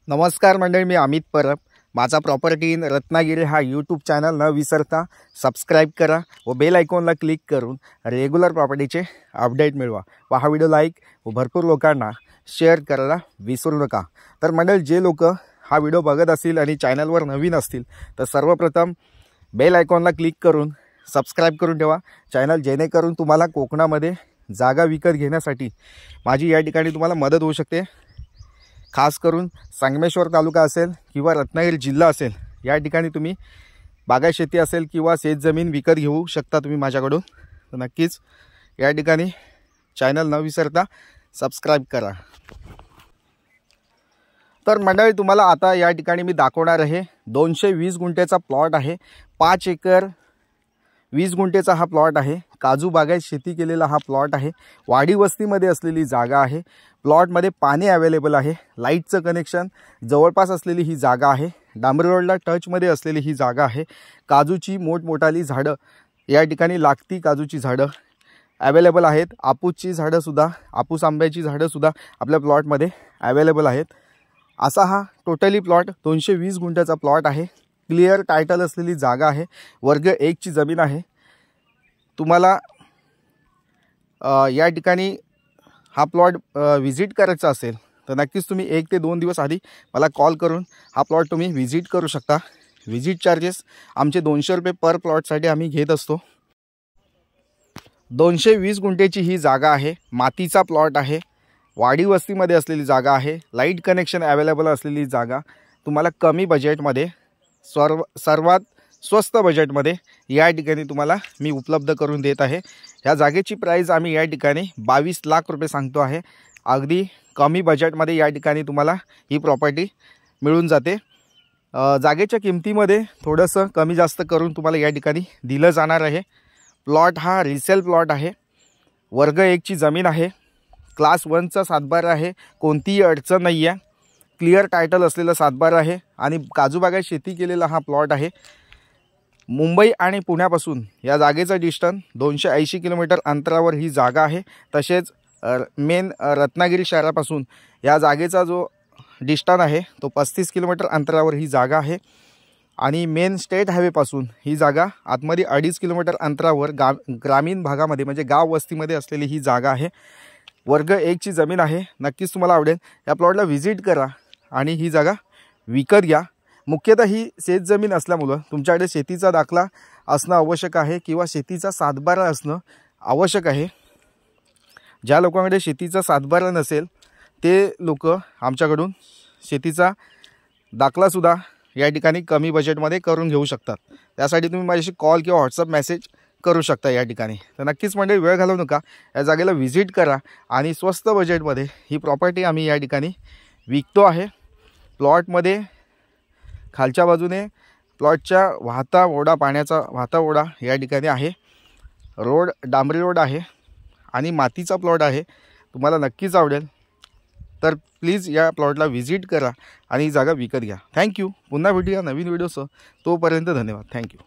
नमस्कार मंडळी, मी अमित परब. माझा प्रॉपर्टी इन रत्नागिरी हा यूट्यूब चॅनल न विसरता सबस्क्राईब करा व बेल आयकॉनला क्लिक करून रेग्युलर प्रॉपर्टीचे अपडेट मिळवा व हा व्हिडिओ लाईक व भरपूर लोकांना शेअर करायला विसरू नका. तर मंडळी, जे लोक हा व्हिडिओ बघत असतील आणि चॅनलवर नवीन असतील तर सर्वप्रथम बेल आयकॉनला क्लिक करून सबस्क्राईब करून ठेवा चॅनल, जेणेकरून तुम्हाला कोकणामध्ये जागा विकत घेण्यासाठी माझी या ठिकाणी तुम्हाला मदत होऊ शकते. खास करून संगमेश्वर तालुका असेल किंवा रत्नागिरी जिल्हा असेल, या ठिकाणी तुम्ही बागायत शेती असेल किंवा शेतजमीन विकत घेऊ शकता तुम्ही माझ्याकडून. तर नक्कीच या ठिकाणी चॅनल न विसरता सबस्क्राईब करा. तर मंडळी, तुम्हाला आता या ठिकाणी मी दाखवणार आहे 220 गुंठेचा प्लॉट आहे. 5 एकर 20 गुंठेचा हा प्लॉट आहे. काजू बागायत शेती केलेला हा प्लॉट आहे. वाडी वस्तीमध्ये असलेली जागा आहे. प्लॉटमध्ये पाणी अवेलेबल आहे. लाईटचं कनेक्शन जवळपास असलेली ही जागा आहे. डांबरी रोडला टचमध्ये असलेली ही जागा आहे. काजूची मोठमोठाली झाडं या ठिकाणी लागती काजूची झाडं अवेलेबल आहेत. आपूसची झाडंसुद्धा, आपूस आंब्याची झाडंसुद्धा आपल्या प्लॉटमध्ये अवेलेबल आहेत. असा हा टोटली प्लॉट 220 गुंठ्याचा प्लॉट आहे. क्लिअर टायटल असलेली जागा आहे. वर्ग 1 ची जमीन आहे. तुम्हाला या ठिकाणी हा प्लॉट व्हिजिट करायचा असेल तर नक्कीच तुम्ही 1 ते 2 दिवस आधी मला कॉल करून हा प्लॉट तुम्ही व्हिजिट करू शकता. व्हिजिट चार्जेस आमचे 200 रुपये पर प्लॉटसाठी आम्ही घेत असतो. 220 गुंठेची ही जागा आहे. मातीचा प्लॉट आहे. वाडी वस्तीमध्ये असलेली जागा आहे. लाईट कनेक्शन अवेलेबल असलेली जागा तुम्हाला कमी बजेटमध्ये सर्वात स्वस्त बजेटमध्ये या ठिकाणी तुम्हाला मी उपलब्ध करून देत आहे. ह्या जागेची प्राईस आम्ही या ठिकाणी 22 लाख रुपये सांगतो आहे. अगदी कमी बजेटमध्ये या ठिकाणी तुम्हाला ही प्रॉपर्टी मिळून जाते. जागेच्या किमतीमध्ये थोडंसं कमी जास्त करून तुम्हाला या ठिकाणी दिलं जाणार आहे. प्लॉट हा रिसेल प्लॉट आहे. वर्ग 1 ची जमीन आहे. क्लास 1चा सातबारा आहे. कोणतीही अडचण नाही आहे. क्लिअर टायटल असलेला सातबारा आहे आणि काजू बागायत शेती केलेला हा प्लॉट आहे. मुंबई आणि पुण्यापासून या जागेचं डिस्टन्स 280 किलोमीटर अंतरावर ही जागा आहे. तसेच मेन रत्नागिरी शहरापासून या जागेचा जो डिस्टन्स आहे तो 35 किलोमीटर अंतरावर ही जागा आहे. आणि मेन स्टेट हायवेपासून ही जागा आतमध्ये 2.5 किलोमीटर अंतरावर ग्रामीण भागामध्ये म्हणजे गाव वस्तीमध्ये असलेली ही जागा आहे. वर्ग 1 ची जमीन आहे. नक्कीच तुम्हाला आवडेल. या प्लॉटला व्हिजिट करा आणि ही जागा विकत घ्या. मुख्यतः ही शेतजमीन असल्यामुळं तुमच्याकडे शेतीचा दाखला असणं आवश्यक आहे किंवा शेतीचा सातबारा असणं आवश्यक आहे. ज्या लोकांकडे शेतीचा सातबारा नसेल ते लोक आमच्याकडून शेतीचा दाखलासुद्धा या ठिकाणी कमी बजेटमध्ये करून घेऊ शकतात. त्यासाठी तुम्ही माझ्याशी कॉल किंवा व्हॉट्सअप मेसेज करू शकता या ठिकाणी. तर नक्कीच म्हणजे वेळ घालवू नका. या जागेला व्हिजिट करा आणि स्वस्त बजेटमध्ये ही प्रॉपर्टी आम्ही या ठिकाणी विकतो आहे. प्लॉटमध्ये खालच्या बाजूने प्लॉटच्या वाहता ओढा, पाण्याचा वाहता ओढा या ठिकाणी आहे. रोड डांबरी रोड आहे आणि मातीचा प्लॉट आहे. तुम्हाला नक्कीच आवडेल. तर प्लीज या प्लॉटला व्हिजिट करा आणि ही जागा विकत घ्या. थँक्यू. पुन्हा भेटूया नवीन व्हिडिओसह. तोपर्यंत धन्यवाद. थँक्यू.